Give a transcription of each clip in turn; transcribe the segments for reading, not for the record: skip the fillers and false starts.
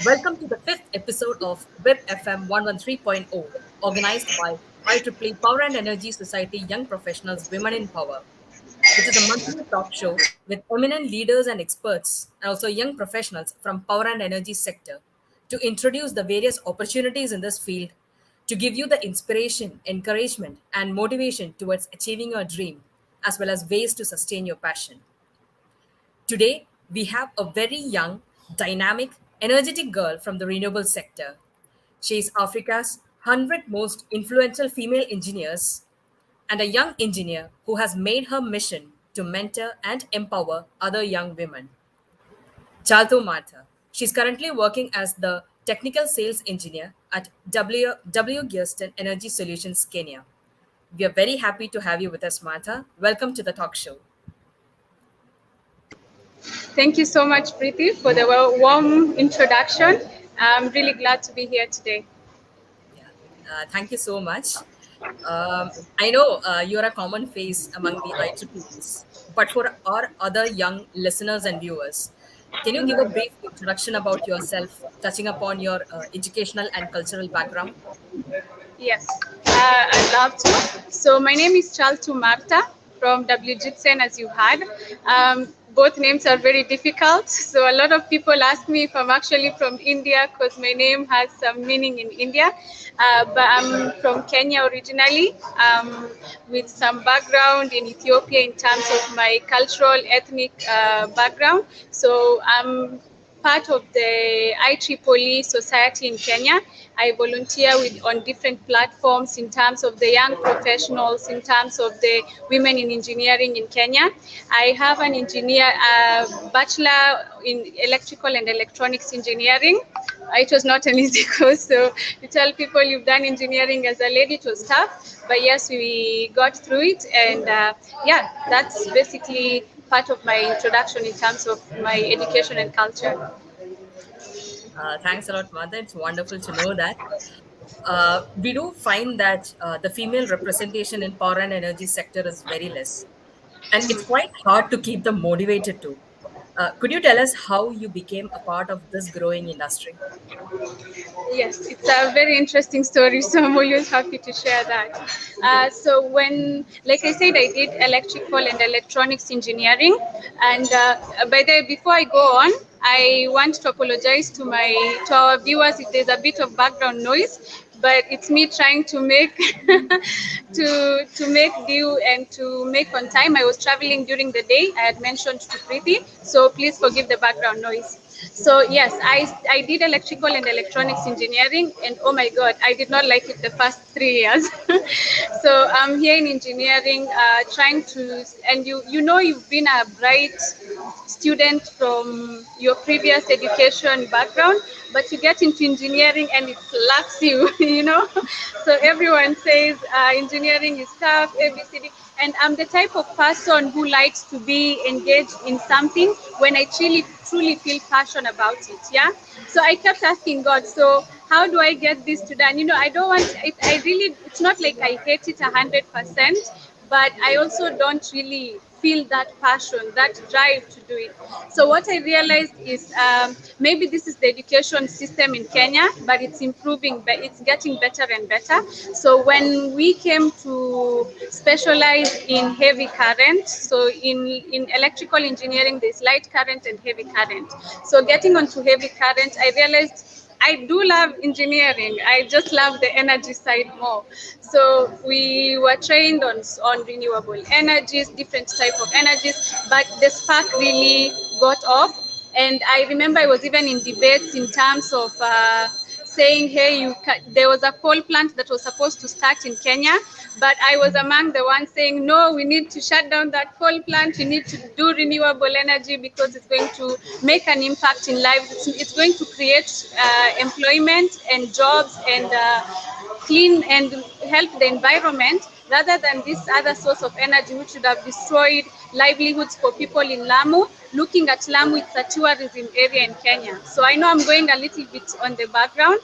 Welcome to the fifth episode of WIP FM 113.0, organized by IEEE Power and Energy Society Young Professionals Women in Power, which is a monthly talk show with eminent leaders and experts, and also young professionals from power and energy sector, to introduce the various opportunities in this field, to give you the inspiration, encouragement, and motivation towards achieving your dream, as well as ways to sustain your passion. Today, we have a very young, dynamic, energetic girl from the renewable sector. She is Africa's 100 most influential female engineers and a young engineer who has made her mission to mentor and empower other young women. Chaltu Marta. She's currently working as the technical sales engineer at Giertsen Energy Solutions, Kenya. We are very happy to have you with us, Martha. Welcome to the talk show. Thank you so much, Preeti, for the warm introduction. I'm really glad to be here today. Yeah. Thank you so much. I know you're a common face among the IEEEs, but for our other young listeners and viewers, can you give a brief introduction about yourself, touching upon your educational and cultural background? Yes, I'd love to. So my name is Chaltu Marta from Giertsen, as you heard. Both names are very difficult. So a lot of people ask me if I'm actually from India because my name has some meaning in India. But I'm from Kenya originally, with some background in Ethiopia in terms of my cultural, ethnic background. So I'm part of the IEEE Society in Kenya. I volunteer with on different platforms in terms of the young professionals, in terms of the women in engineering in Kenya. I have an bachelor in electrical and electronics engineering. It was not an easy course, so to tell people you've done engineering as a lady, it was tough. But yes, we got through it, and yeah, that's basically part of my introduction in terms of my education and culture. Thanks a lot, Mother. It's wonderful to know that. We do find that the female representation in power and energy sector is very less, and it's quite hard to keep them motivated too. Could you tell us how you became a part of this growing industry? Yes, it's a very interesting story, so I'm always happy to share that. So when, like I said, I did electrical and electronics engineering, and by the way, before I go on, I want to apologize to our viewers if there's a bit of background noise, but it's me trying to make to make due and to make on time. I was traveling during the day. I had mentioned to Preeti, so please forgive the background noise. So yes, I did electrical and electronics engineering, and oh my god, I did not like it the first 3 years. So I'm here in engineering, trying to, and you've been a bright student from your previous education background, but you get into engineering and it slaps you, So everyone says engineering is tough, ABCD, and I'm the type of person who likes to be engaged in something when I truly feel passion about it. Yeah. So I kept asking God, so how do I get this to done? I don't want it. It's not like I hate it 100%, but I also don't really feel that passion, that drive to do it. So what I realized is maybe this is the education system in Kenya, but it's improving, but it's getting better and better. So when we came to specialize in heavy current, so in electrical engineering, there's light current and heavy current. So getting onto heavy current, I realized I do love engineering. I just love the energy side more. So we were trained on renewable energies, different type of energies, but the spark really got off. And I remember I was even in debates in terms of saying, hey, there was a coal plant that was supposed to start in Kenya, but I was among the ones saying, no, we need to shut down that coal plant. We need to do renewable energy because it's going to make an impact in lives. It's going to create employment and jobs and clean and help the environment rather than this other source of energy which would have destroyed livelihoods for people in Lamu. Looking at Lamu, it's a tourism area in Kenya. So I know I'm going a little bit on the background.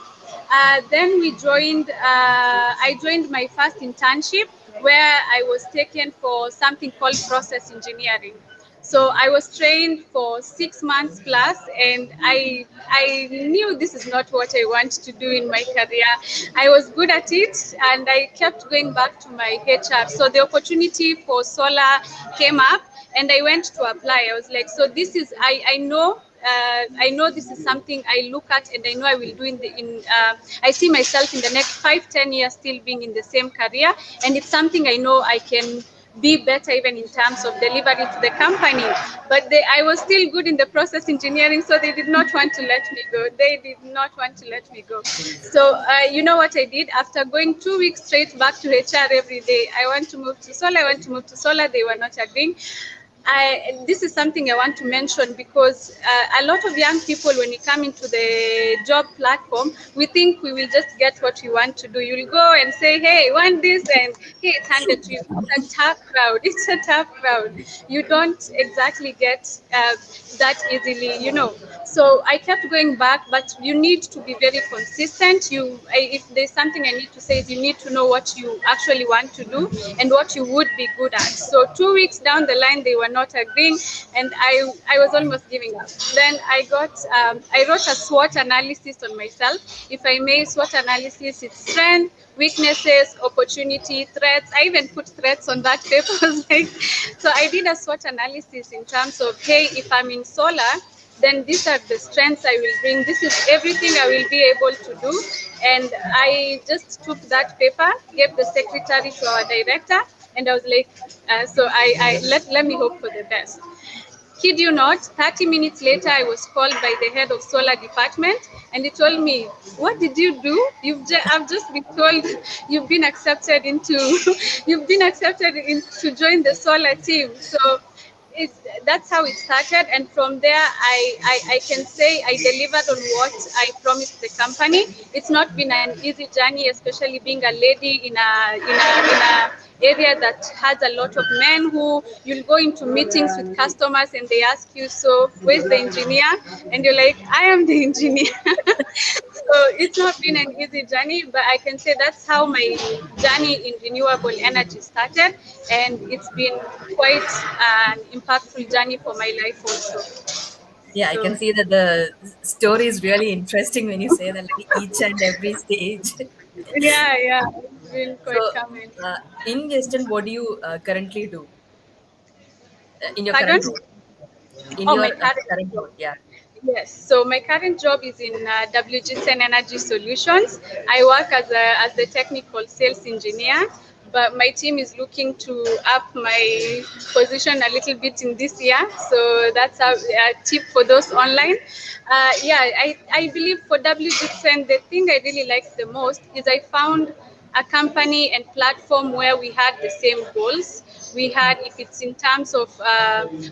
Then I joined my first internship where I was taken for something called process engineering. So I was trained for 6 months plus, and I knew this is not what I want to do in my career. I was good at it, and I kept going back to my HR. So the opportunity for solar came up, and I went to apply. I was like, so this is I know. I know this is something I look at, and I know I will do I see myself in the next 5-10 years still being in the same career, and it's something I know I can be better even in terms of delivery to the company. But I was still good in the process engineering, so they did not want to let me go. They did not want to let me go. So you know what I did? After going 2 weeks straight back to HR every day, I want to move to solar, I want to move to solar. They were not agreeing. This is something I want to mention because a lot of young people, when you come into the job platform, we think we will just get what we want to do. You'll go and say, hey, want this, and hey, it's handed to you. It's a tough crowd. It's a tough crowd. You don't exactly get that easily, you know. So I kept going back, but you need to be very consistent. If there's something I need to say, is you need to know what you actually want to do and what you would be good at. So 2 weeks down the line, they were not agreeing, and I was almost giving up. Then I wrote a SWOT analysis on myself. If I may, SWOT analysis, it's strength, weaknesses, opportunity, threats. I even put threats on that paper. Like, so I did a SWOT analysis in terms of, hey, if I'm in solar, then these are the strengths I will bring. This is everything I will be able to do. And I just took that paper, gave the secretary to our director, and I was like, let me hope for the best. Kid you not, 30 minutes later, I was called by the head of solar department, and he told me, what did you do? I've just been told you've been accepted you've been accepted to join the solar team. So that's how it started, and from there I can say I delivered on what I promised the company. It's not been an easy journey, especially being a lady in a area that has a lot of men who you'll go into meetings with customers and they ask you, so where's the engineer? And you're like, I am the engineer. So it's not been an easy journey, but I can say that's how my journey in renewable energy started, and it's been quite an impactful journey for my life also. Yeah, I So can see that the story is really interesting when you say that, like each and every stage. yeah, it's been So, quite common. in Giertsen, what do you currently do in your Pardon? current role? In Oh, your my current current job. role, yeah. Yes, so my current job is in Giertsen Energy Solutions. I work as the technical sales engineer, but my team is looking to up my position a little bit in this year. So that's a tip for those online. I believe for Giertsen, the thing I really liked the most is I found a company and platform where we had the same goals. We had, if it's in terms of,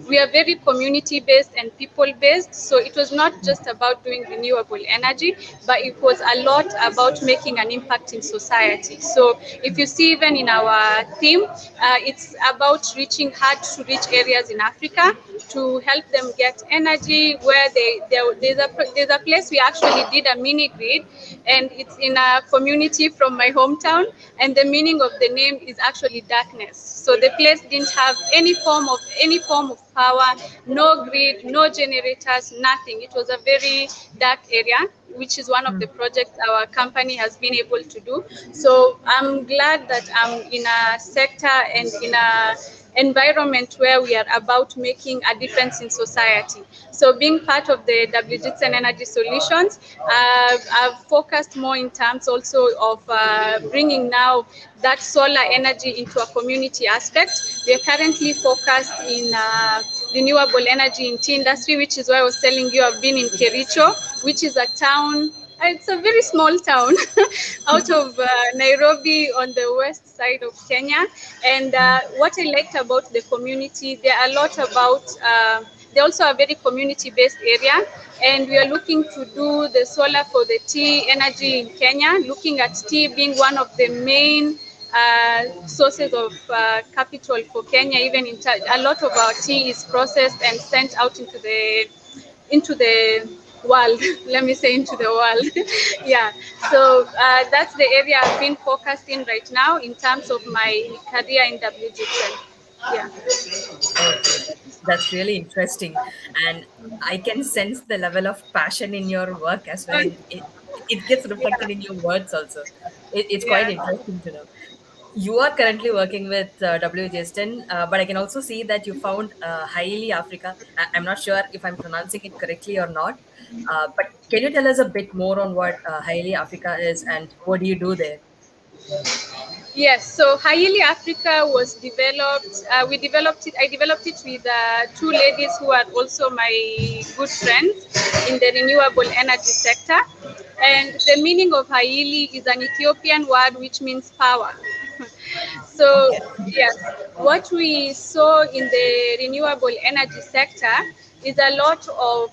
we are very community based and people based. So it was not just about doing renewable energy, but it was a lot about making an impact in society. So if you see, even in our theme, it's about reaching hard to reach areas in Africa to help them get energy. Where there's a place we actually did a mini grid, and it's in a community from my hometown, and the meaning of the name is actually darkness. So the place didn't have any form of power, no grid, no generators, nothing. It was a very dark area, which is one of the projects our company has been able to do. So I'm glad that I'm in a sector and in a environment where we are about making a difference in society. So being part of the Giertsen Energy Solutions, I've focused more in terms also of bringing now that solar energy into a community aspect. We are currently focused in renewable energy in tea industry, which is why I was telling you I've been in Kericho, which is a town. It's a very small town out of Nairobi on the west side of Kenya. And what I liked about the community, there are a lot about, they also a very community-based area. And we are looking to do the solar for the tea energy in Kenya, looking at tea being one of the main sources of capital for Kenya. Even a lot of our tea is processed and sent out into the world. Let me say into the world. Yeah. So that's the area I've been focused in right now in terms of my career in WGTN. Yeah. Okay, that's really interesting, and I can sense the level of passion in your work as well, and it gets reflected in your words also. It's quite Yeah. interesting to know. You are currently working with W. Giertsen, but I can also see that you found Highly Africa. I'm not sure if I'm pronouncing it correctly or not, but can you tell us a bit more on what Highly Africa is and what do you do there? Yes, so Hayili Africa was developed. We developed it. I developed it with two ladies who are also my good friends in the renewable energy sector. And the meaning of Hayili is an Ethiopian word which means power. So Okay. yes, what we saw in the renewable energy sector is a lot of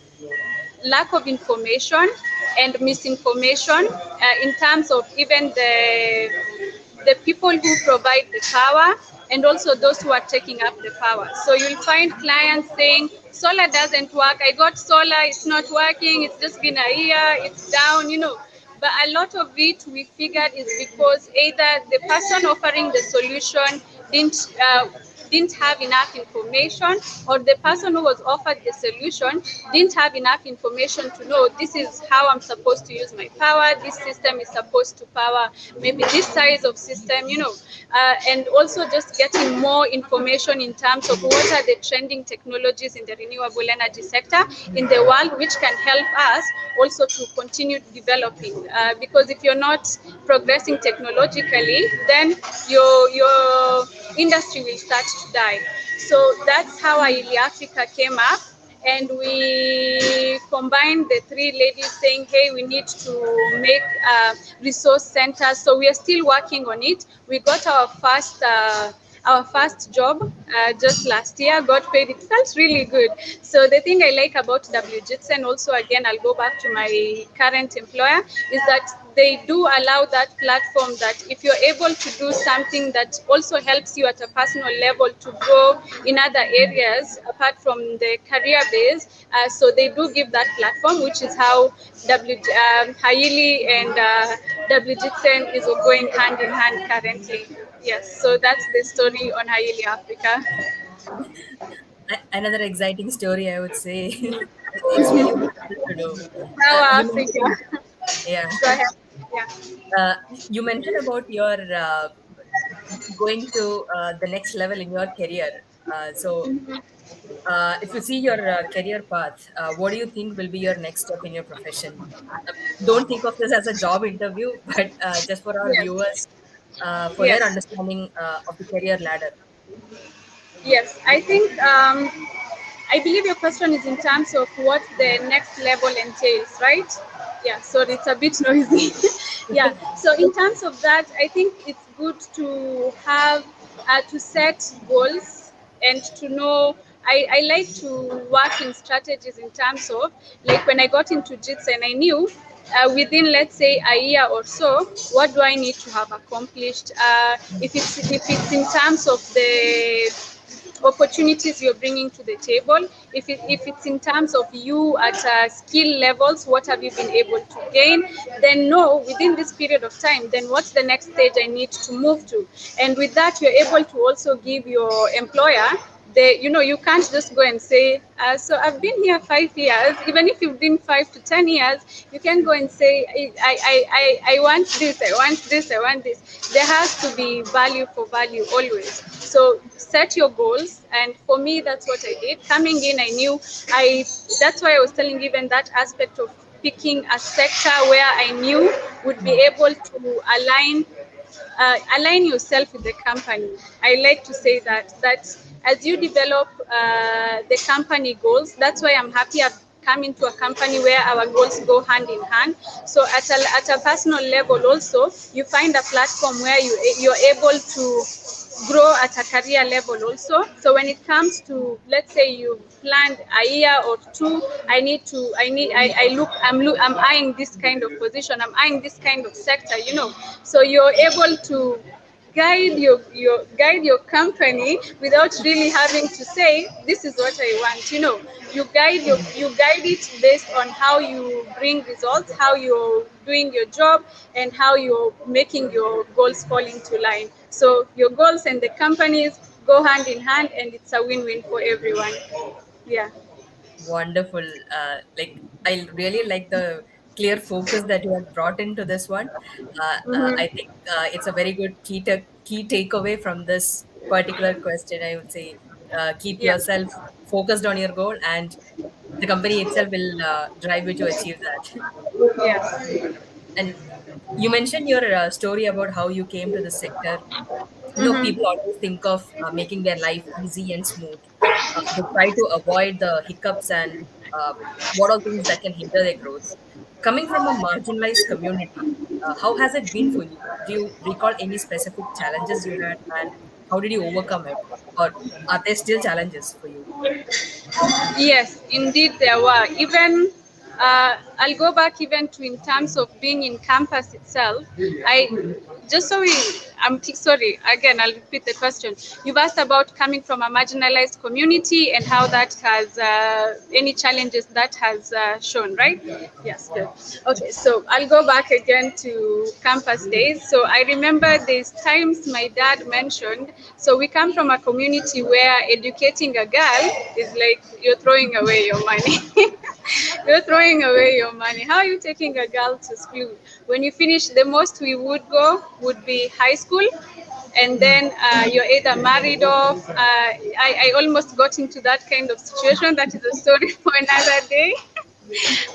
lack of information and misinformation in terms of even the people who provide the power and also those who are taking up the power. So you'll find clients saying solar doesn't work. I got solar, it's not working. It's just been a year, it's down. But a lot of it we figured is because either the person offering the solution didn't have enough information, or the person who was offered the solution didn't have enough information to know this is how I'm supposed to use my power. This system is supposed to power maybe this size of system. And also just getting more information in terms of what are the trending technologies in the renewable energy sector in the world, which can help us also to continue developing. Because if you're not progressing technologically, then your industry will start to die. So that's how Aili Africa came up. And we combined the three ladies saying, hey, we need to make resource centers. So we are still working on it. We got our first job just last year, got paid. It felt really good. So the thing I like about WGITSEN, also again, I'll go back to my current employer, is that they do allow that platform that if you're able to do something that also helps you at a personal level to grow in other areas apart from the career base, so they do give that platform, which is how Haili and WGITSEN is going hand in hand currently. Yes, so that's the story on Haili Africa. Another exciting story, I would say. It's really wonderful to know. Now You mentioned, Africa. yeah, Go ahead. Yeah. you mentioned about your going to the next level in your career. If you see your career path, what do you think will be your next step in your profession? Don't think of this as a job interview, but just for our Yes. viewers, for their Yes. understanding of the career ladder. Yes. I believe your question is in terms of what the next level entails, right? Yeah, sorry, it's a bit noisy. Yeah, so in terms of that, I think it's good to have to set goals and to know. I like to work in strategies in terms of, like, when I got into JITS and I knew within, let's say, a year or so, what do I need to have accomplished. If it's in terms of the opportunities you're bringing to the table, if it's in terms of you at skill levels, what have you been able to gain, then know within this period of time, then what's the next stage I need to move to. And with that, you're able to also give your employer you can't just go and say, so I've been here 5 years. Even if you've been 5 to 10 years, you can go and say, I want this, I want this, I want this. There has to be value for value always. So set your goals. And for me, that's what I did. Coming in, I knew that's why I was telling you, even that aspect of picking a sector where I knew would be able to align yourself with the company. I like to say that as you develop the company goals, that's why I'm happy I've come into a company where our goals go hand in hand. So at a personal level also, you find a platform where you're able to grow at a career level also. So when it comes to, let's say, you planned a year or two, I'm eyeing this kind of position, I'm eyeing this kind of sector. So you're able to guide your company without really having to say, this is what I want. You guide it based on how you bring results, how you're doing your job, and how you're making your goals fall into line. So your goals and the companies go hand in hand, and it's a win-win for everyone. Yeah. Wonderful. I really like the clear focus that you have brought into this one. I Mm-hmm. think it's a very good key takeaway from this particular question. I would say keep Yeah. yourself focused on your goal, and the company itself will drive you to achieve that. Yes. And you mentioned your story about how you came to the sector. People Mm-hmm. always think of making their life easy and smooth. They try to avoid the hiccups and what are things that can hinder their growth. Coming from a marginalized community, how has it been for you? Do you recall any specific challenges you had, and how did you overcome it? Or are there still challenges for you? Yes, indeed there were. Even I'll go back even to in terms of being in campus itself. I just so we sorry again. I'll repeat the question. You've asked about coming from a marginalized community and how that has any challenges that has shown, right? Yes, good. Okay, so I'll go back again to campus days. So I remember these times my dad mentioned. So we come from a community where educating a girl is like you're throwing away your money. You're throwing away your money. How are you taking a girl to school? When you finish, the most we would go would be high school, and then you're either married off. I almost got into that kind of situation. That is a story for another day.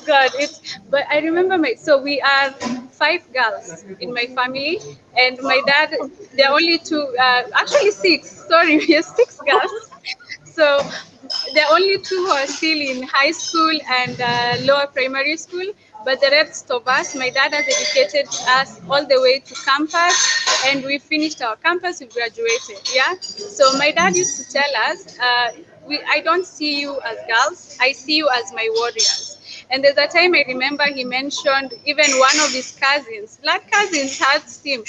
God, it's. But I remember so we are five girls in my family, and my dad. There are only two. Actually, six. Sorry, we are six girls. So there are only two who are still in high school and lower primary school, but the rest of us, my dad has educated us all the way to campus, and we finished our campus, we graduated. Yeah. So my dad used to tell us, I don't see you as girls, I see you as my warriors. And there's a time I remember he mentioned even one of his cousins, blood cousins, asked him,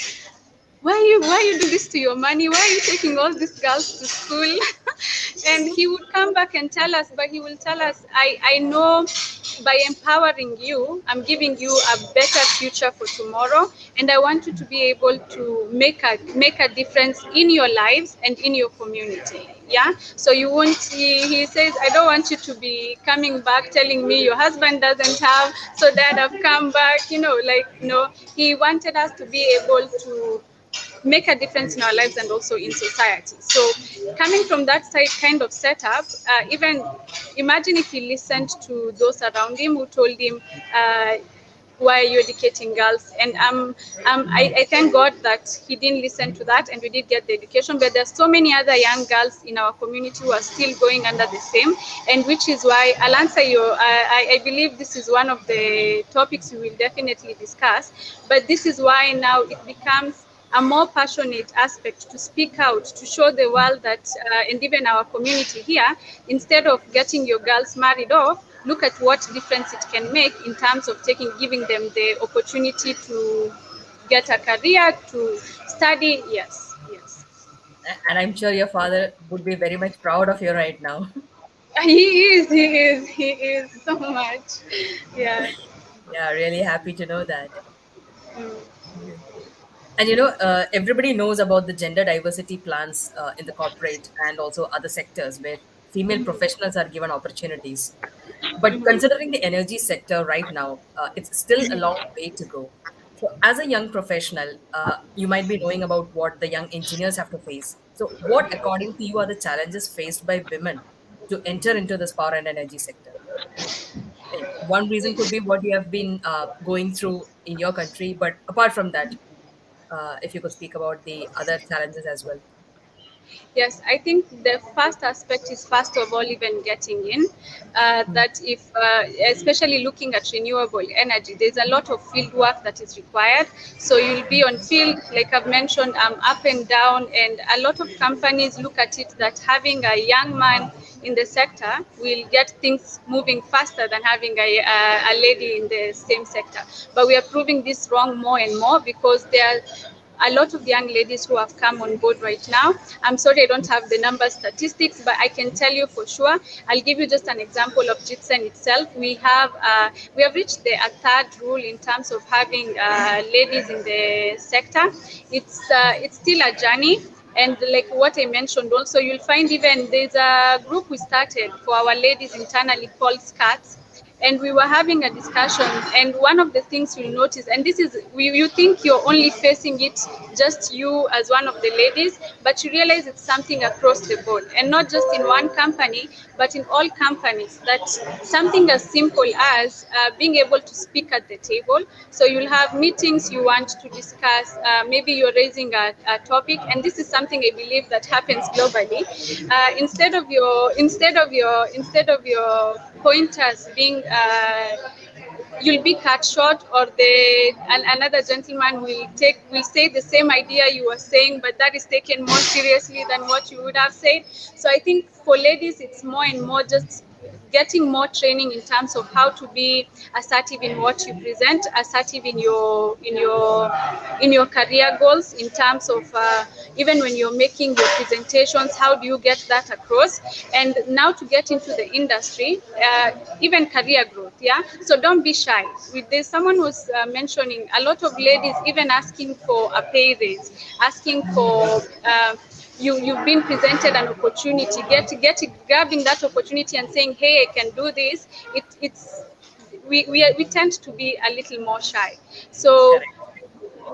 why you do this to your money? Why are you taking all these girls to school? And he would come back and tell us, but he will tell us, I know by empowering you, I'm giving you a better future for tomorrow, and I want you to be able to make a difference in your lives and in your community. Yeah. So you won't. He says, I don't want you to be coming back telling me your husband doesn't have, so dad I've come back. He wanted us to be able to make a difference in our lives and also in society. So, coming from that side kind of setup, even imagine if he listened to those around him who told him, why are you educating girls? And I thank God that he didn't listen to that and we did get the education. But there's so many other young girls in our community who are still going under the same, and which is why I'll answer you. I believe this is one of the topics we will definitely discuss. But this is why now it becomes a more passionate aspect to speak out, to show the world that, and even our community here, instead of getting your girls married off, look at what difference it can make in terms of giving them the opportunity to get a career, to study. Yes, yes. And I'm sure your father would be very much proud of you right now. He is so much. Yeah. Yeah, really happy to know that. Mm. And everybody knows about the gender diversity plans in the corporate and also other sectors where female professionals are given opportunities. But considering the energy sector right now, it's still a long way to go. So, as a young professional, you might be knowing about what the young engineers have to face. So, what, according to you, are the challenges faced by women to enter into this power and energy sector? One reason could be what you have been going through in your country, but apart from that, if you could speak about the other challenges as well. Yes, I think the first aspect is first of all even getting in. That if, especially looking at renewable energy, there's a lot of field work that is required. So you'll be on field, like I've mentioned, up and down, and a lot of companies look at it that having a young man in the sector will get things moving faster than having a lady in the same sector. But we are proving this wrong more and more because there are a lot of young ladies who have come on board right now. I'm sorry I don't have the number statistics, but I can tell you for sure. I'll give you just an example of Giertsen itself. We have reached a third rule in terms of having ladies in the sector. It's still a journey. And like what I mentioned, also you'll find even there's a group we started for our ladies internally called SCATs, and we were having a discussion, and one of the things you'll notice, and this is you think you're only facing it just you as one of the ladies, but you realize it's something across the board, and not just in one company but in all companies, that something as simple as being able to speak at the table. So you'll have meetings, you want to discuss, maybe you're raising a topic, and this is something I believe that happens globally. Instead of your pointers being you'll be cut short, or another gentleman will say the same idea you were saying, but that is taken more seriously than what you would have said. So I think for ladies it's more and more just getting more training in terms of how to be assertive in what you present, assertive in your career goals, in terms of even when you're making your presentations, how do you get that across? And now to get into the industry, even career growth, yeah. So don't be shy. There's someone who's mentioning a lot of ladies even asking for a pay raise, asking for you've been presented an opportunity, grabbing that opportunity and saying, hey, I can do this. We tend to be a little more shy. So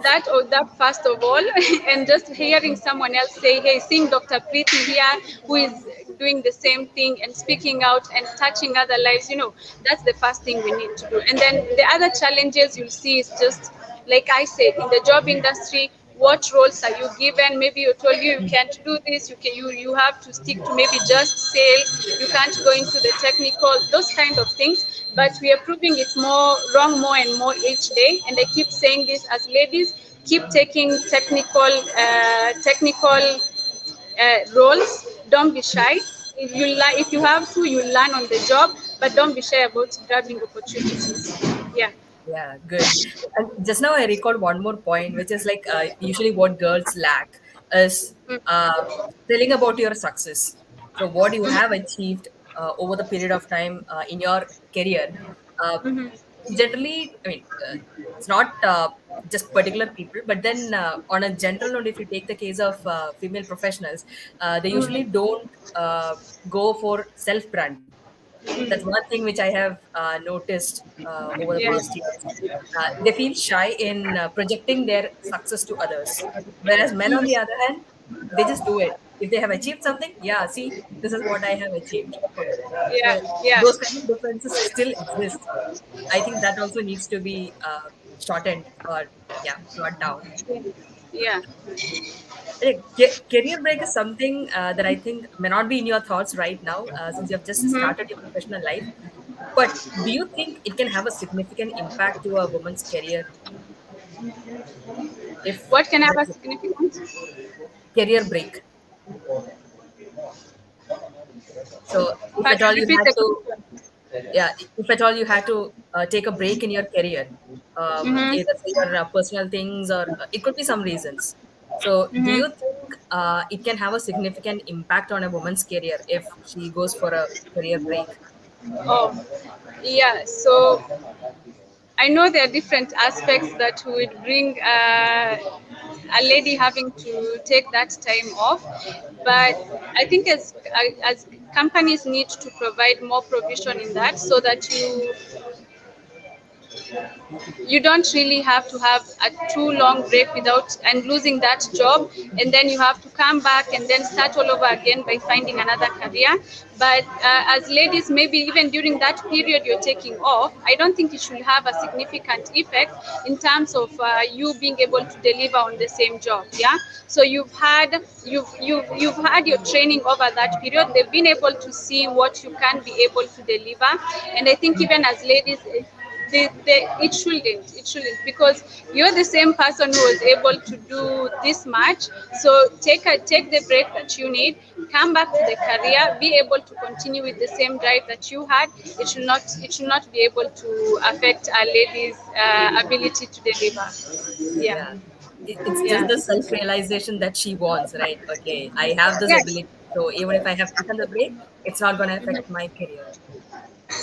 Correct. that first of all, and just hearing someone else say, hey, seeing Dr. Preeti here, who is doing the same thing and speaking out and touching other lives, that's the first thing we need to do. And then the other challenges you'll see is just, like I said, in the job industry, what roles are you given? Maybe you told you can't do this, you have to stick to maybe just sales, you can't go into the technical, those kind of things. But we are proving it more wrong more and more each day. And I keep saying this, as ladies, keep taking technical roles. Don't be shy. If you have to, you learn on the job, but don't be shy about grabbing opportunities. Yeah. Yeah, good. And just now I recalled one more point, which is like usually what girls lack is telling about your success. So what you have achieved over the period of time in your career. Uh, Generally, I mean, it's not just particular people, but then on a general note, if you take the case of female professionals, they usually don't go for self branding. That's one thing which I have noticed over the Yeah. past years. They feel shy in projecting their success to others, whereas men, on the other hand, they just do it. If they have achieved something, yeah, see, this is what I have achieved. Yeah. So Yeah. those kind of differences still exist. I think that also needs to be shortened or yeah, brought down. Yeah. Career break is something that I think may not be in your thoughts right now, since you have just started your professional life. But do you think it can have a significant impact to a woman's career if What can have there a is a significance? career break? So, if at Pardon, all you repeat had the to, question. yeah, if at all you had to take a break in your career, either for your personal things or it could be some reasons. So, do you think it can have a significant impact on a woman's career if she goes for a career break? Oh, yeah. So I know there are different aspects that would bring a lady having to take that time off, but I think as companies need to provide more provision in that, so that you don't really have to have a too long break without and losing that job, and then you have to come back and then start all over again by finding another career. But as ladies, maybe even during that period you're taking off, I don't think it should have a significant effect in terms of you being able to deliver on the same job. Yeah. So you've had your training over that period, they've been able to see what you can be able to deliver. And I think even as ladies, it shouldn't, because you're the same person who was able to do this much. So take the break that you need, come back to the career, be able to continue with the same drive that you had. It should not be able to affect a lady's ability to deliver. Yeah. Yeah, it's just Yeah. the self realization that she wants, right? Okay, I have this Yeah. ability, so even if I have taken the break, it's not going to affect my career.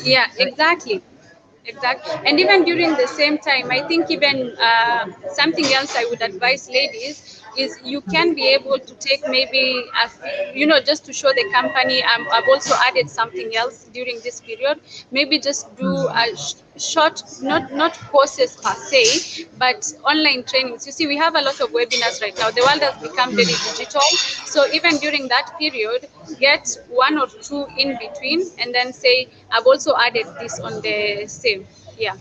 Yeah, I mean, exactly. Exactly. And even during the same time, I think even something else I would advise ladies, is you can be able to take maybe just to show the company, I've also added something else during this period. Maybe just do a short, not courses per se, but online trainings. You see, we have a lot of webinars right now. The world has become very digital, so even during that period, get one or two in between, and then say, I've also added this on the same. Yeah,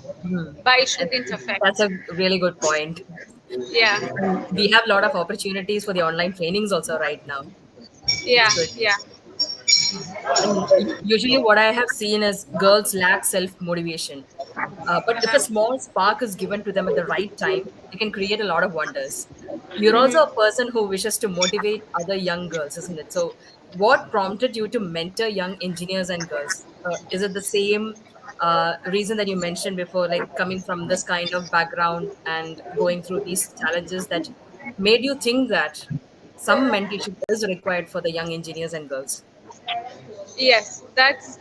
but it And shouldn't that's affect. a really good point. Yeah, And we have a lot of opportunities for the online trainings also right now. It's yeah, good. yeah. And usually, what I have seen is girls lack self motivation. But if a Uh-huh. small spark is given to them at the right time, they can create a lot of wonders. You're also a Mm-hmm. person who wishes to motivate other young girls, isn't it? So, what prompted you to mentor young engineers and girls? Is it the same reason that you mentioned before, like coming from this kind of background and going through these challenges that made you think that some mentorship is required for the young engineers and girls? Yes, that's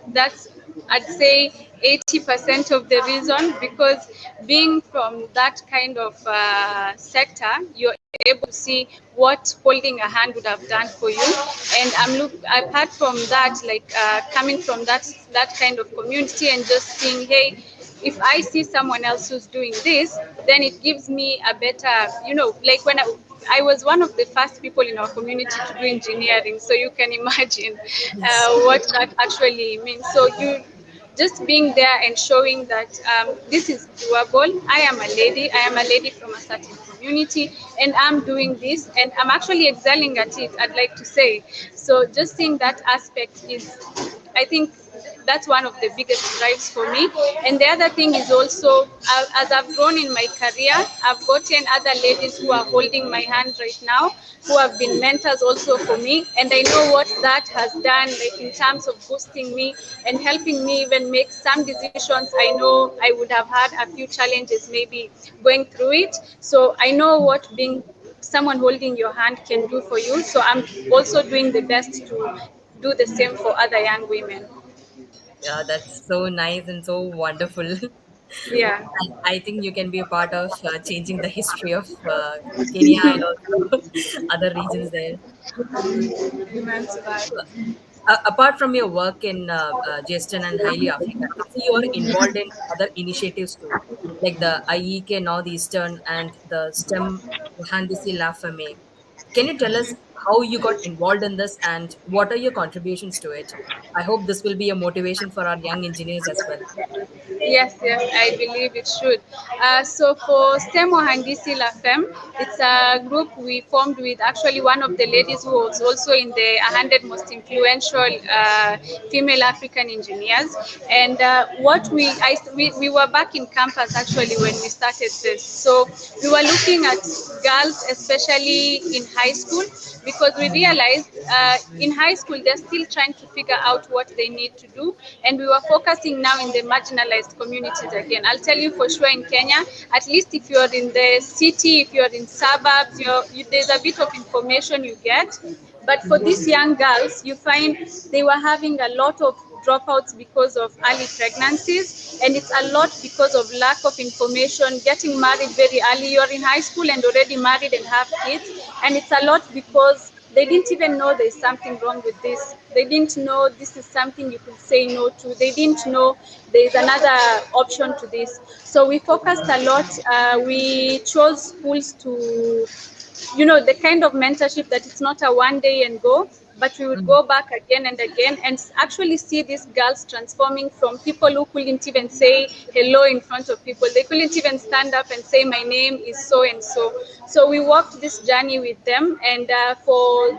I'd say 80% of the reason, because being from that kind of sector, you're able to see what holding a hand would have done for you. And apart from that, like coming from that kind of community and just seeing, hey, if I see someone else who's doing this, then it gives me a better, like when I was one of the first people in our community to do engineering, so you can imagine Yes. what that actually means. So you just being there and showing that this is doable. I am a lady from a certain community, and I'm doing this, and I'm actually excelling at it, I'd like to say. So just seeing that aspect is, I think, that's one of the biggest drives for me. And the other thing is also, as I've grown in my career, I've gotten other ladies who are holding my hand right now, who have been mentors also for me, and I know what that has done, like in terms of boosting me and helping me even make some decisions. I know I would have had a few challenges maybe going through it, so I know what being someone holding your hand can do for you. So I'm also doing the best to do the same for other young women. Yeah, that's so nice and so wonderful. Yeah. And I think you can be a part of changing the history of Kenya and also other regions there. That's bad. Apart from your work in Giertsen and Highly Africa, I see you are involved in other initiatives too, like the IEK Northeastern and the STEM Handisi La Femme. Can you tell us how you got involved in this and what are your contributions to it? I hope this will be a motivation for our young engineers as well. Yes, yes, I believe it should. So for STEM Handisi La Femme, it's a group we formed with actually one of the ladies who was also in the 100 most influential female African engineers. And we were back in campus actually when we started this. So we were looking at girls, especially in high school, because we realized in high school they're still trying to figure out what they need to do, and we were focusing now in the marginalized communities again. I'll tell you for sure in Kenya, at least if you're in the city, if you're in suburbs, there's a bit of information you get. But for these young girls, you find they were having a lot of dropouts because of early pregnancies, and it's a lot because of lack of information, getting married very early. You're in high school and already married and have kids, and it's a lot because they didn't even know there's something wrong with this. They didn't know this is something you could say no to. They didn't know there's another option to this. So we focused a lot. We chose schools to, the kind of mentorship that it's not a one day and go, but we would go back again and again and actually see these girls transforming from people who couldn't even say hello in front of people. They couldn't even stand up and say, my name is so and so. So we walked this journey with them. And for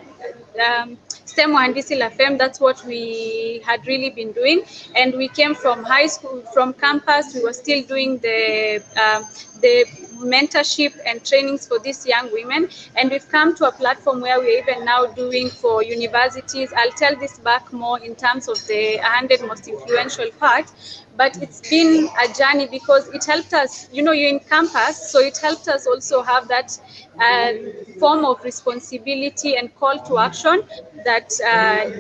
STEM Handisi La Femme, that's what we had really been doing. And we came from high school, from campus. We were still doing the mentorship and trainings for these young women, and we've come to a platform where we're even now doing for universities. I'll tell this back more in terms of the 100 most influential part, but it's been a journey because it helped us, you're in campus, so it helped us also have that uh, form of responsibility and call to action that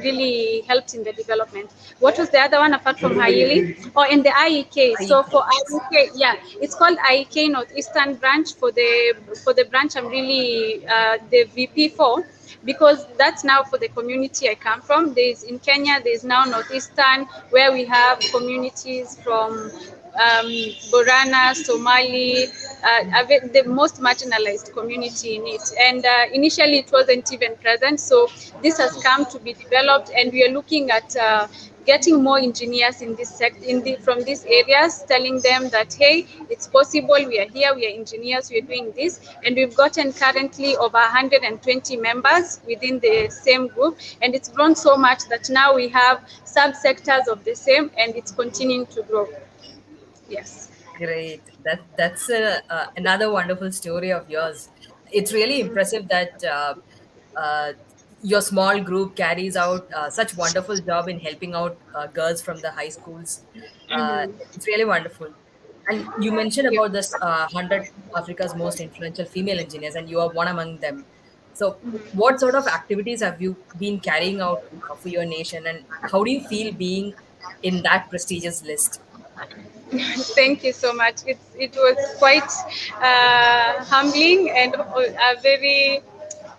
really helped in the development. What was the other one apart from Haili? Or in the IEK? I, So for IEK, yeah, it's called IEK Northeastern branch for the branch I'm really the VP for, because that's now for the community I come from. There's in Kenya, there's now Northeastern, where we have communities from Borana, Somali, the most marginalized community in it. And initially, it wasn't even present. So this has come to be developed, and we are looking at getting more engineers in from these areas, telling them that hey, it's possible. We are here. We are engineers. We are doing this, and we've gotten currently over 120 members within the same group, and it's grown so much that now we have subsectors of the same, and it's continuing to grow. Yes. Great. That's another wonderful story of yours. It's really impressive that uh, your small group carries out such wonderful job in helping out girls from the high schools. Mm-hmm. It's really wonderful. And you mentioned Yeah. about this 100 Africa's most influential female engineers, and you are one among them. So, what sort of activities have you been carrying out for your nation, and how do you feel being in that prestigious list? Thank you so much. It was quite humbling and a very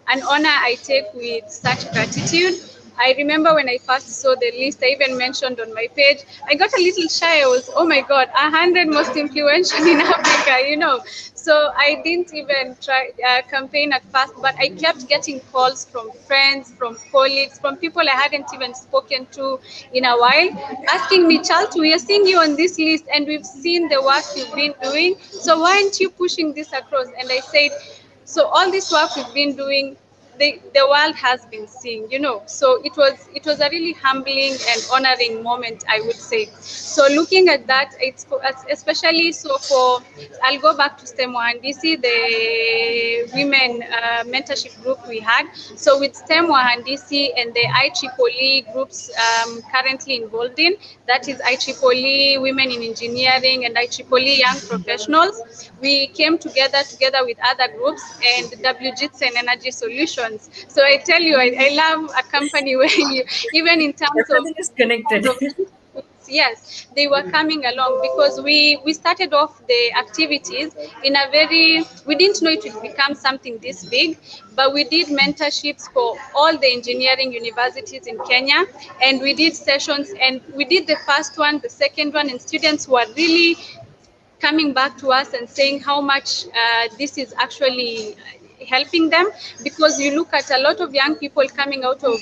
an honor I take with such gratitude. I remember when I first saw the list, I even mentioned on my page, I got a little shy. I was, oh my God, 100 most influential in Africa. So I didn't even try campaign at first, but I kept getting calls from friends, from colleagues, from people I hadn't even spoken to in a while, asking me, Chaltu, we are seeing you on this list and we've seen the work you've been doing. So why aren't you pushing this across? And I said, so all this work we've been doing, the world has been seeing. So it was a really humbling and honoring moment, I would say. So looking at that, it's especially so for, I'll go back to STEM one. You see the women mentorship group we had. So with STEM Wahandisi and the IEEE groups currently involved in, that is IEEE Women in Engineering and IEEE Young Professionals, we came together with other groups and Giertsen Energy Solutions. So I tell you, I love a company where you, even in terms of Everything is connected. yes, they were coming along because we started off the activities in a very, we didn't know it would become something this big, but we did mentorships for all the engineering universities in Kenya, and we did sessions, and we did the first one, the second one, and students were really coming back to us and saying how much this is actually helping them, because you look at a lot of young people coming out of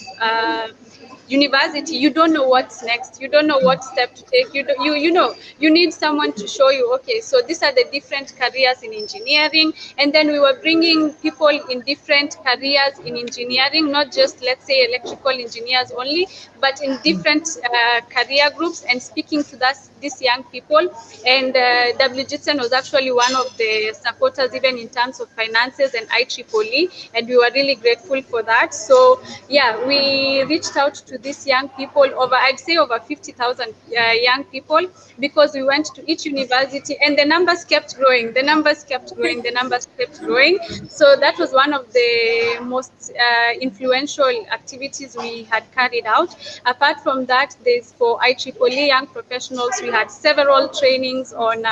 university, you don't know what's next, you don't know what step to take, you need someone to show you, okay, so these are the different careers in engineering. And then we were bringing people in different careers in engineering, not just, let's say, electrical engineers only, but in different career groups, and speaking to these young people. And WGTN was actually one of the supporters, even in terms of finances and IEEE, and we were really grateful for that. So yeah, we reached out to these young people, I'd say over 50,000 young people, because we went to each university, and the numbers kept growing, the numbers kept growing, the numbers kept growing. So that was one of the most influential activities we had carried out. Apart from that, there's for IEEE young professionals, we had several trainings on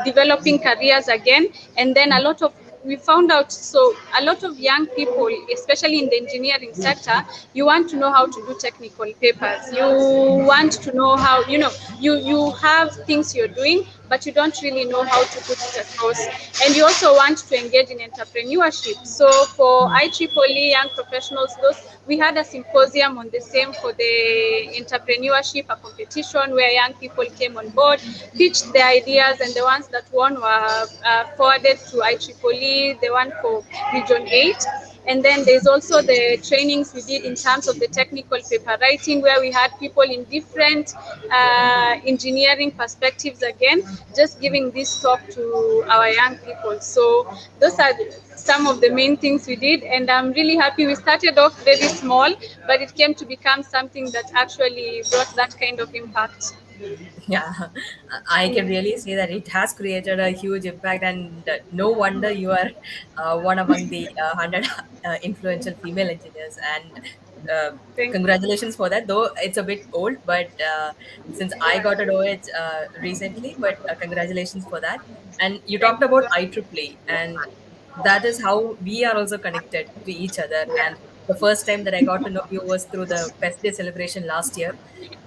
developing careers again. And then we found out, so a lot of young people, especially in the engineering sector, you want to know how to do technical papers, you want to know how, you have things you're doing, but you don't really know how to put it across, and you also want to engage in entrepreneurship. So for IEEE young professionals, those, we had a symposium on the same for the entrepreneurship, a competition where young people came on board, pitched their ideas, and the ones that won were forwarded to IEEE, the one for Region 8. And then there's also the trainings we did in terms of the technical paper writing, where we had people in different engineering perspectives again, just giving this talk to our young people. So those are some of the main things we did, and I'm really happy. We started off very small, but it came to become something that actually brought that kind of impact. Yeah, I can really say that it has created a huge impact, and no wonder you are one among the 100 influential female engineers. And uh, Thank you. congratulations for that. Though it's a bit old, but since I got to know it recently, but congratulations for that. And you Thank talked you about so IEEE, and that is how we are also connected to each other. much. And the first time that I got to know you was through the Pest Day celebration last year,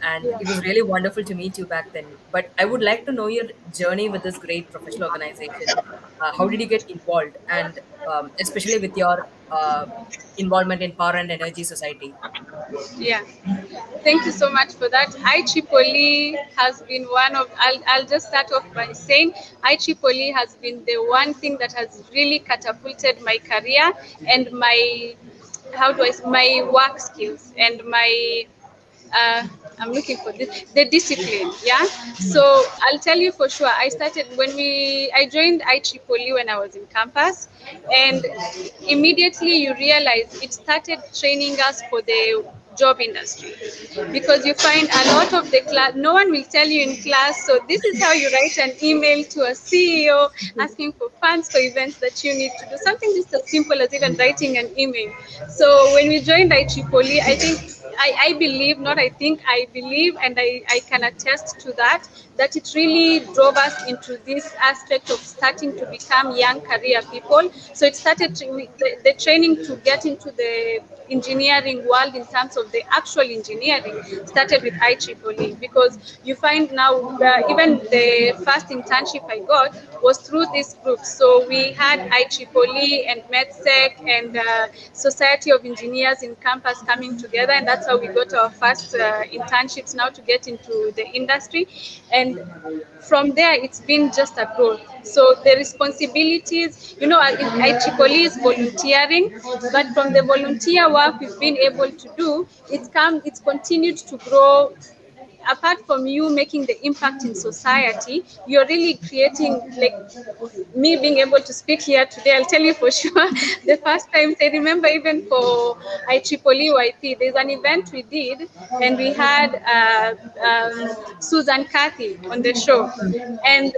and Yeah. it was really wonderful to meet you back then. But I would like to know your journey with this great professional organization. How did you get involved, and especially with your involvement in Power and Energy Society? Yeah. Thank you so much for that. IEEE has been one of, I'll just start off by saying IEEE has been the one thing that has really catapulted my career and my, how do I, my work skills and my, uh, I'm looking for this, the discipline. Yeah. So I'll tell you for sure. I started when I joined IEEE when I was in campus, and immediately you realize it started training us for the job industry, because you find a lot of the class, no one will tell you in class, so this is how you write an email to a CEO asking for funds for events that you need to do, something just as simple as even writing an email. So when we joined IEEE, I think I believe, not I think, I believe, and I can attest to that, that it really drove us into this aspect of starting to become young career people. So it started the training to get into the engineering world in terms of the actual engineering started with IEEE, because you find now even the first internship I got was through this group. So we had IEEE and MedSec and Society of Engineers in campus coming together, and that's how we got our first internships now to get into the industry. And from there, it's been just a growth. So the responsibilities, IEEE is volunteering, but from the volunteer work we've been able to do, it's continued to grow. Apart from you making the impact in society, you're really creating, like me being able to speak here today, I'll tell you for sure. The first time, I remember even for IEEE YP, there's an event we did, and we had Susan Cathy on the show. And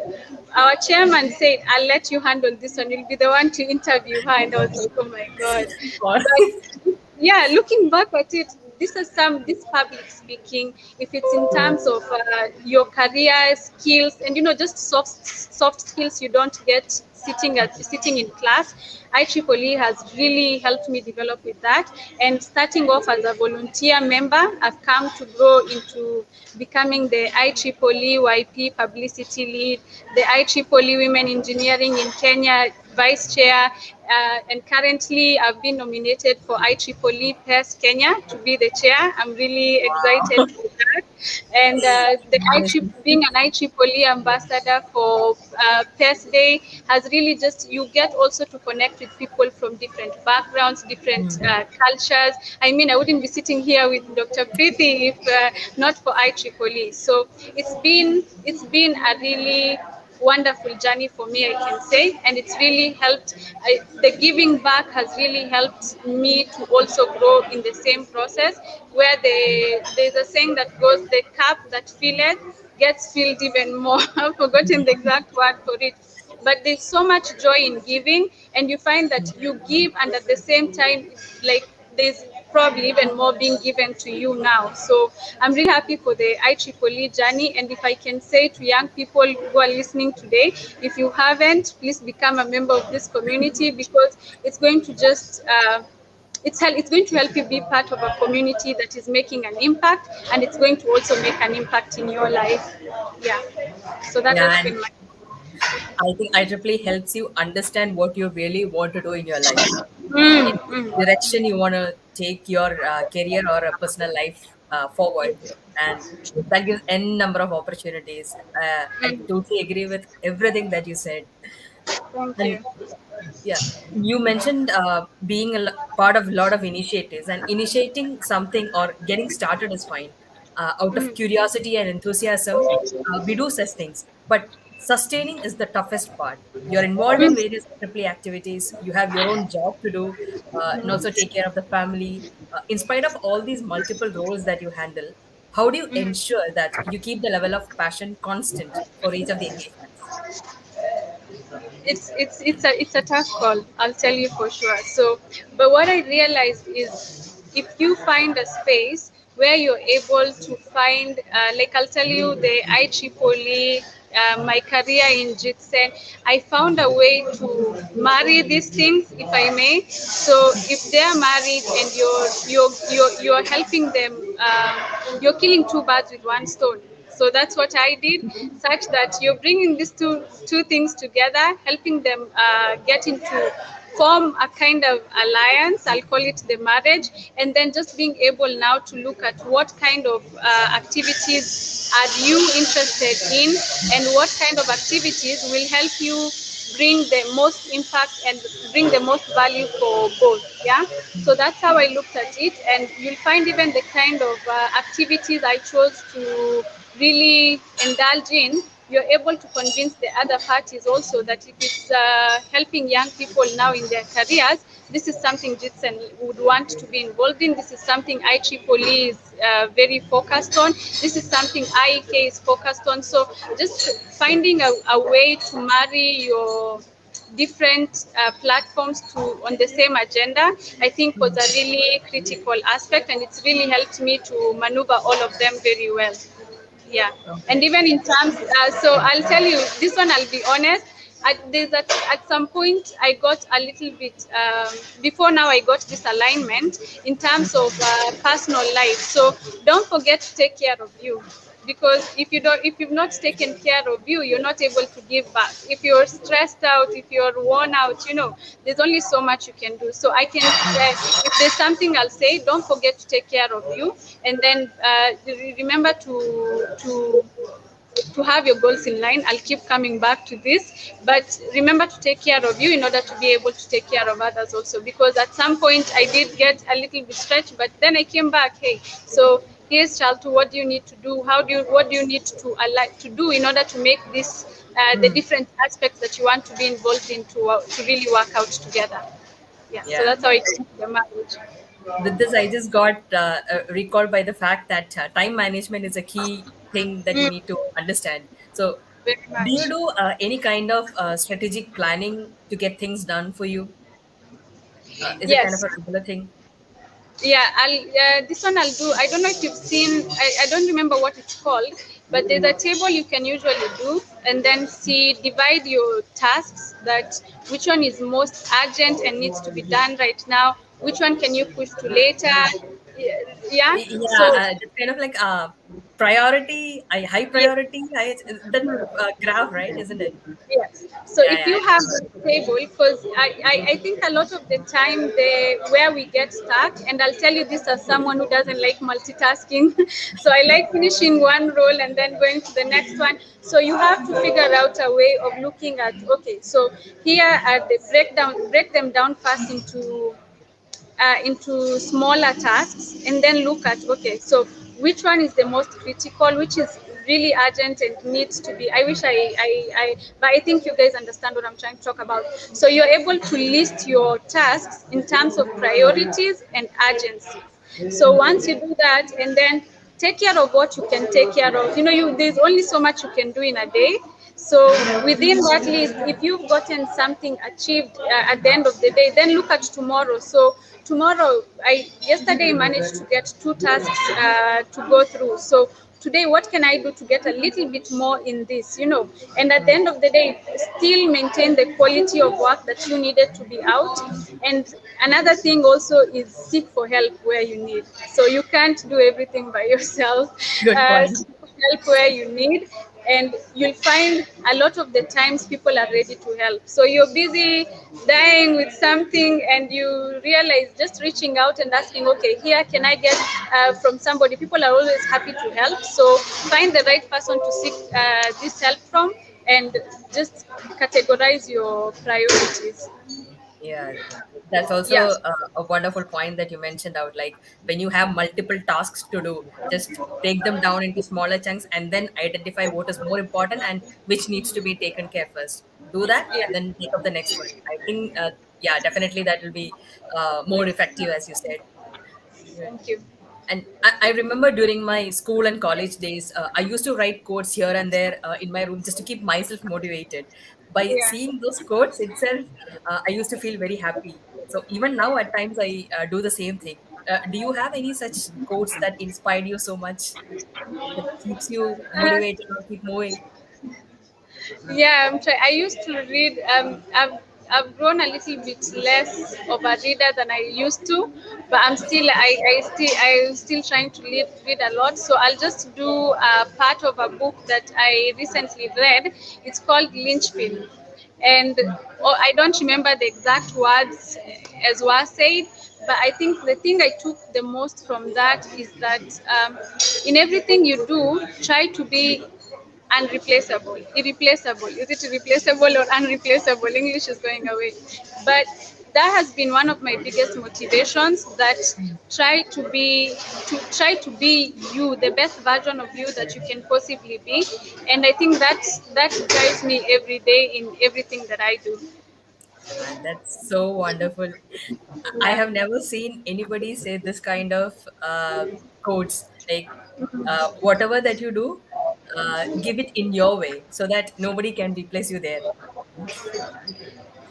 our chairman said, I'll let you handle this one, you'll be the one to interview her. And I was like, oh my God. But yeah, looking back at it, this public speaking, if it's in terms of your career skills and just soft skills you don't get sitting in class, IEEE has really helped me develop with that. And starting off as a volunteer member, I've come to grow into becoming the IEEE YP publicity lead, the IEEE Women Engineering in Kenya vice chair, and currently I've been nominated for IEEE PES Kenya to be the chair. I'm really excited for that. And being an IEEE ambassador for PES Day has really just, you get also to connect with people from different backgrounds, different cultures. I mean, I wouldn't be sitting here with Dr. Preeti if not for IEEE. So it's been a really wonderful journey for me, I can say, and it's really helped. The giving back has really helped me to also grow in the same process. Where there's a saying that goes, "The cup that filleth gets filled even more." I've forgotten the exact word for it, but there's so much joy in giving, and you find that you give, and at the same time, like, there's probably even more being given to you now. So I'm really happy for the IEEE journey. And if I can say to young people who are listening today, if you haven't, please become a member of this community, because it's going to just it's going to help you be part of a community that is making an impact, and it's going to also make an impact in your life. Yeah. So that Yeah, has and been my. I think IEEE helps you understand what you really want to do in your life, in Mm. which direction you want to take your career or a personal life forward, and that gives n number of opportunities. I Mm. totally agree with everything that you said. Thank And you. yeah, you mentioned being part of a lot of initiatives, and initiating something or getting started is fine. Out of Mm. curiosity and enthusiasm, we do such things. But sustaining is the toughest part. You're involved in Mm. various triple activities. You have your own job to do, and also take care of the family. In spite of all these multiple roles that you handle, how do you Mm. ensure that you keep the level of passion constant for each of the engagements? It's a tough call, I'll tell you for sure. So, but what I realized is if you find a space where you're able to find, like I'll tell you, the IEEE, my career in Giertsen, I found a way to marry these things, if I may. So if they're married and you're helping them, you're killing two birds with one stone. So that's what I did, such that you're bringing these two things together, helping them get into form a kind of alliance. I'll call it the marriage, and then just being able now to look at what kind of activities are you interested in, and what kind of activities will help you bring the most impact and bring the most value for both. Yeah, so that's how I looked at it, and you'll find even the kind of activities I chose to really indulge in, you're able to convince the other parties also that if it's helping young people now in their careers, this is something Giertsen would want to be involved in. This is something IEEE is very focused on. This is something IEK is focused on. So just finding a way to marry your different platforms to on the same agenda, I think was a really critical aspect, and it's really helped me to maneuver all of them very well. Yeah, and Okay. even in terms, so I'll tell you this one, I'll be honest, at some point I got a little bit, before now I got this alignment in terms of personal life. So don't forget to take care of you, because if you've not taken care of you, you're not able to give back. If you're stressed out, if you're worn out, there's only so much you can do. So I can, if there's something I'll say, don't forget to take care of you, and then remember to have your goals in line. I'll keep coming back to this, but remember to take care of you in order to be able to take care of others also. Because at some point I did get a little bit stretched, but then I came back. Hey, so here's Chaltu. What do you need to do? What do you need to do in order to make this the different aspects that you want to be involved in to really work out together? Yeah. So Yeah. that's how it is to the marriage. With this, I just got recalled by the fact that time management is a key thing that you Mm, need to understand. So, very do you much. do any kind of strategic planning to get things done for you? Is it kind of Yes. a regular thing? Yeah, this one I'll do. I don't know if you've seen. I don't remember what it's called, but there's a table you can usually do, and then see divide your tasks. That which one is most urgent and needs to be done right now. Which one can you push to later? Yeah. Yeah. Yeah, So it's kind of like priority, high yeah. priority, that graph, right? Isn't it? Yes. So Yeah, if yeah, you have the table, because I think a lot of the time where we get stuck, and I'll tell you this as someone who doesn't like multitasking. So I like finishing one role and then going to the next one. So you have to figure out a way of looking at, okay, so here are the break them down first into smaller tasks, and then look at, okay, so which one is the most critical, which is really urgent and needs to be, I wish I but I think you guys understand what I'm trying to talk about. So you're able to list your tasks in terms of priorities and urgency. So once you do that, and then take care of what you can take care of, there's only so much you can do in a day. So within that list, if you've gotten something achieved at the end of the day, then look at tomorrow. So tomorrow, I yesterday managed to get two tasks to go through. So today, what can I do to get a little bit more in this? And at the end of the day, still maintain the quality of work that you needed to be out. And another thing also is seek for help where you need. So you can't do everything by yourself. good point. Seek for help where you need, and you'll find a lot of the times people are ready to help. So you're busy dying with something, and you realize just reaching out and asking, okay, here can I get from somebody? People are always happy to help. So find the right person to seek this help from, and just categorize your priorities. Yeah, that's also Yes. a wonderful point that you mentioned out. Like when you have multiple tasks to do, just break them down into smaller chunks and then identify what is more important and which needs to be taken care first. Do that Yeah. and then take up the next one. I think, yeah, definitely that will be more effective, as you said. Yeah. Thank you. And I remember during my school and college days, I used to write quotes here and there in my room just to keep myself motivated. By Yeah. seeing those quotes itself, I used to feel very happy. So even now, at times, I do the same thing. Do you have any such quotes that inspired you so much that keeps you Uh, motivated or keep moving? Yeah, I used to read. I've grown a little bit less of a reader than I used to, but I'm still trying to read a lot. So I'll just do a part of a book that I recently read. It's called Lynchpin, and I don't remember the exact words as was said, but I think the thing I took the most from that is that in everything you do, try to be unreplaceable, irreplaceable. Is it replaceable or unreplaceable? English is going away. But that has been one of my biggest motivations, that try to be you, the best version of you that you can possibly be. And I think that drives me every day in everything that I do. And that's so wonderful. I Yeah. have never seen anybody say this kind of quotes like, whatever that you do, give it in your way so that nobody can replace you there.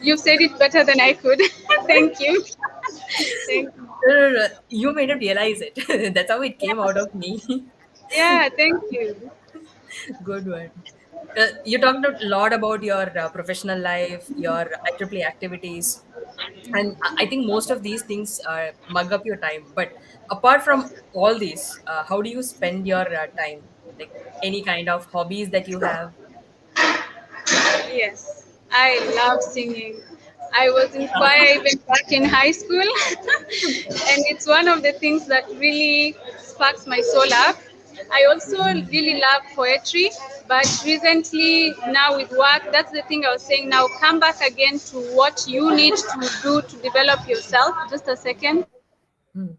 You said it better than I could. Thank you. Thank you. No, no, no, you may not realize it. That's how it came out of me. Yeah, thank you. Good one. You talked a lot about your professional life, your IEEE activities, and I think most of these things mug up your time. But apart from all these, how do you spend your time? Like any kind of hobbies that you have? Yes, I love singing. I was in choir even back in high school, and it's one of the things that really sparks my soul up. I also really love poetry, but recently, now with work, that's the thing I was saying. Now, come back again to what you need to do to develop yourself. Just a second. Hmm.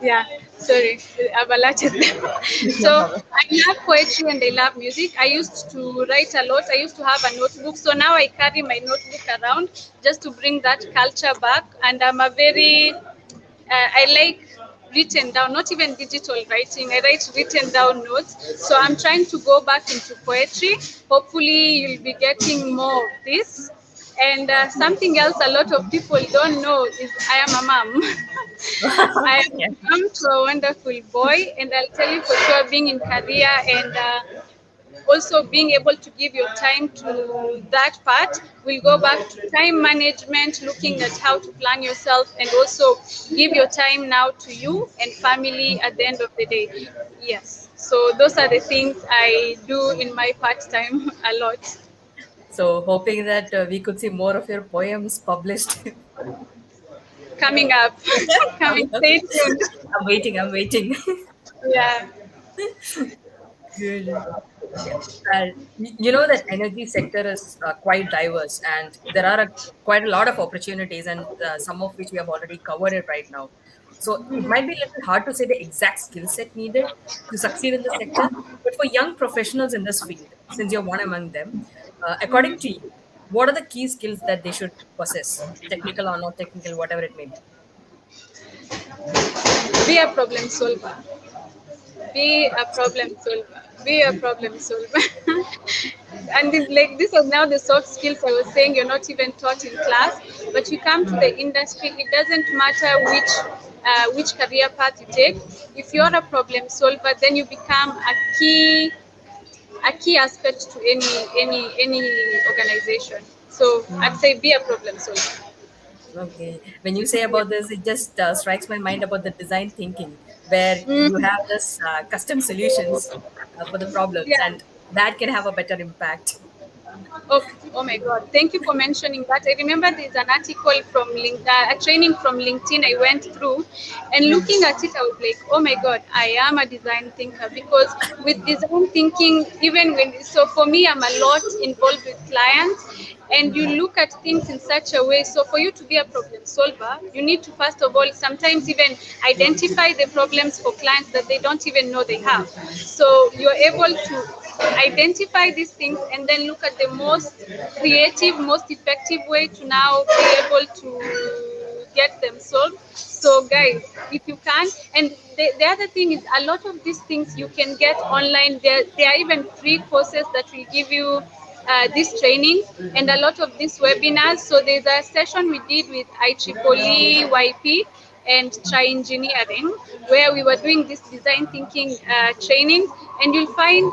Yeah, sorry, I've alerted them. No So problem. I love poetry and I love music. I used to write a lot. I used to have a notebook. So now I carry my notebook around just to bring that culture back. And I'm a very, I like written down, not even digital writing. I write written down notes. So I'm trying to go back into poetry. Hopefully, you'll be getting more of this. And something else a lot of people don't know is I am a mom. I am Yeah. a mom to a wonderful boy, and I'll tell you for sure, being in career and also being able to give your time to that part will go back to time management, looking at how to plan yourself, and also give your time now to you and family at the end of the day. Yes. So those are the things I do in my part time a lot. So hoping that we could see more of your poems published. Coming up, coming. Coming up. Stay tuned. I'm waiting. I'm waiting. Yeah. Good. Yeah. You know that energy sector is quite diverse, and there are quite a lot of opportunities, and some of which we have already covered it right now. So it might be a little hard to say the exact skill set needed to succeed in the sector, but for young professionals in this field, since you're one among them, according to you, what are the key skills that they should possess, technical or not technical, whatever it may be? Be a problem solver. Be a problem solver. Be a problem solver. And like this is now the soft skills I was saying you're not even taught in class, but you come to the industry. It doesn't matter which career path you take. If you're a problem solver, then you become a key aspect to any organization. So I'd say be a problem solver. Okay. When you say Yeah. about this, it just strikes my mind about the design thinking, where you Mm, have this custom solutions for the problems, yeah. and that can have a better impact. Oh, oh my God. Thank you for mentioning that. I remember there's an article from a training from LinkedIn I went through, and Mm, looking at it, I was like, oh my God, I am a design thinker, because with design thinking, even when, so for me, I'm a lot involved with clients, and you look at things in such a way. So for you to be a problem solver, you need to first of all sometimes even identify the problems for clients that they don't even know they have. So you're able to identify these things and then look at the most creative, most effective way to now be able to get them solved. So, guys, if you can, and the other thing is a lot of these things you can get online. There are even free courses that will give you this training and a lot of these webinars. So there's a session we did with IEEE, YP, and Try Engineering, where we were doing this design thinking training, and you'll find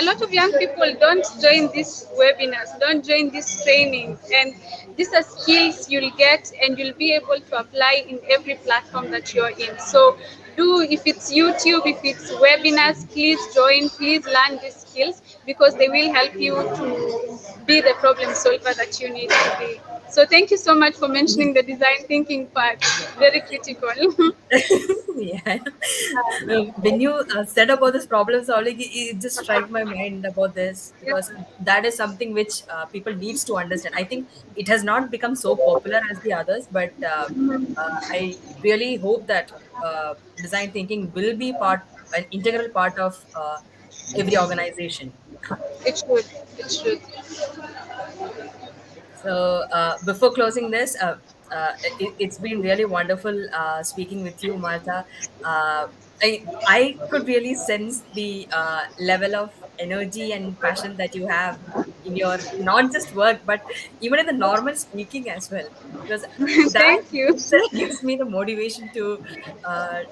a lot of young people don't join these webinars, don't join these trainings, and these are skills you'll get and you'll be able to apply in every platform that you're in. So do, if it's YouTube, if it's webinars, please join, please learn these skills, because they will help you to be the problem solver that you need to be. So thank you so much for mentioning the design thinking part. Very critical. Yeah. When you said about this problem solving, it just struck my mind about this, Yeah. because that is something which people needs to understand. I think it has not become so popular as the others, but I really hope that design thinking will be an integral part of every organization. It should. It should. So before closing this, it's been really wonderful speaking with you, Martha. I could really sense the level of energy and passion that you have in your not just work, but even in the normal speaking as well. Because that Thank you. itself gives me the motivation to uh,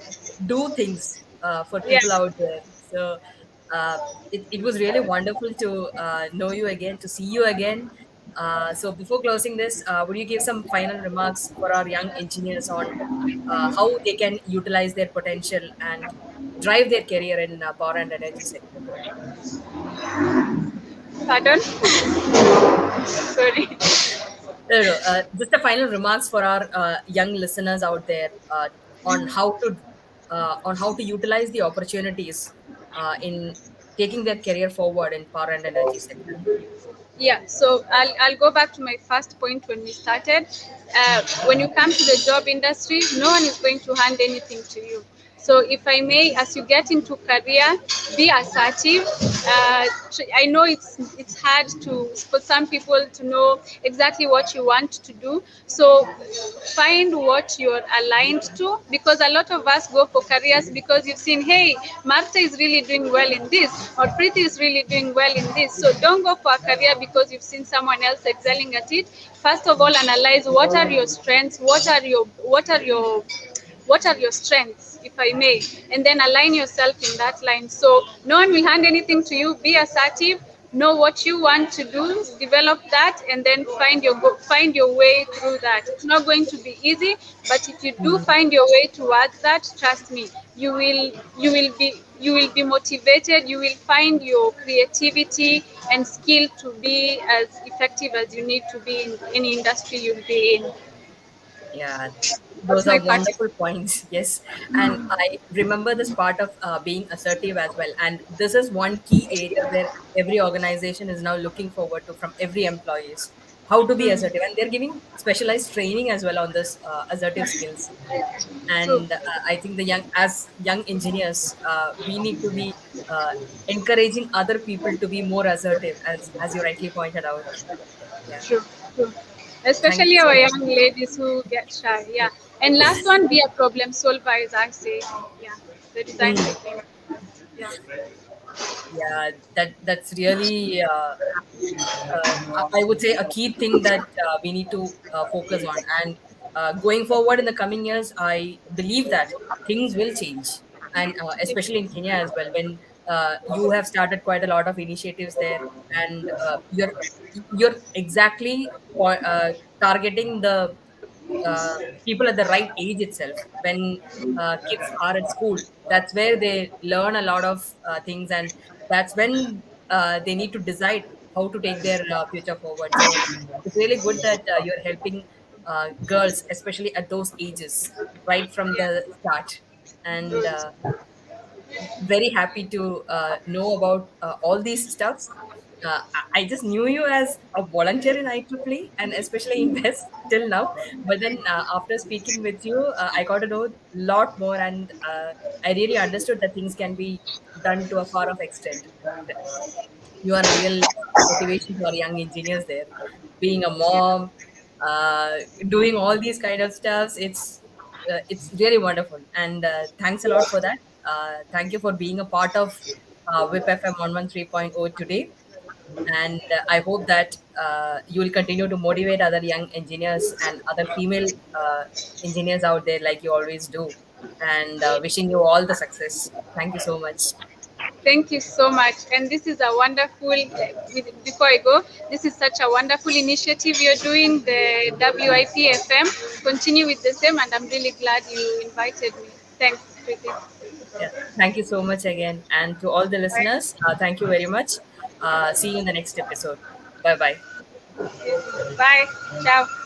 do things for Yeah. people out there. So uh, it was really wonderful to know you again, to see you again. So before closing this, would you give some final remarks for our young engineers on how they can utilize their potential and drive their career in power and energy sector? Pardon? Sorry. No, no, just a final remarks for our young listeners out there on how to utilize the opportunities in taking their career forward in power and energy sector. Yeah, so I'll go back to my first point when we started. When you come to the job industry, no one is going to hand anything to you. So, if I may, as you get into career, be assertive. I know it's hard to for some people to know exactly what you want to do. So, find what you're aligned to, because a lot of us go for careers because you've seen, hey, Marta is really doing well in this, or Preeti is really doing well in this. So don't go for a career because you've seen someone else excelling at it. First of all, analyze what are your strengths, what are your strengths, if I may, and then align yourself in that line. So no one will hand anything to you. Be assertive, know what you want to do, develop that, and then find your way through that. It's not going to be easy, but if you do find your way towards that, trust me, you will be motivated. You will find your creativity and skill to be as effective as you need to be in any industry you'll be in. Yeah, That's those my are part. wonderful points. Yes, and I remember this part of being assertive as well. And this is one key area where every organization is now looking forward to from every employees, how to be assertive, and they're giving specialized training as well on this assertive skills. True. And I think the young engineers, we need to be encouraging other people to be more assertive, as you rightly pointed out. Yeah, True, true. thank you Especially so our much. young ladies who get shy. Yeah. And last one, be a problem solver, as I say. Yeah. The design Mm. thinking. Yeah. Yeah, that's really I would say a key thing that we need to focus on. And going forward in the coming years, I believe that things will change, and especially in Kenya as well. When you have started quite a lot of initiatives there, and you're exactly targeting the uh, people at the right age itself. When kids are at school, that's where they learn a lot of things, and that's when they need to decide how to take their future forward. So it's really good that you're helping girls, especially at those ages, right from Yeah. the start. And True. very happy to know about all these stuffs. I just knew you as a volunteer in IEEE and especially in West till now. But then after speaking with you, I got to know a lot more, and I really understood that things can be done to a far of extent. And you are a real motivation to our young engineers there. Being a mom, uh, doing all these kind of stuffs, it's really wonderful. And thanks a lot for that. Thank you for being a part of WIP FM 113.0 today. And I hope that you will continue to motivate other young engineers and other female engineers out there like you always do. And wishing you all the success. Thank you so much. Thank you so much. And this is a wonderful, before I go, this is such a wonderful initiative you're doing, the WIP FM. Continue with the same, and I'm really glad you invited me. Thanks, Preeti. Yeah, thank you so much again. And to all the Bye. listeners, thank you very much. See you in the next episode. Bye bye. Bye. Ciao.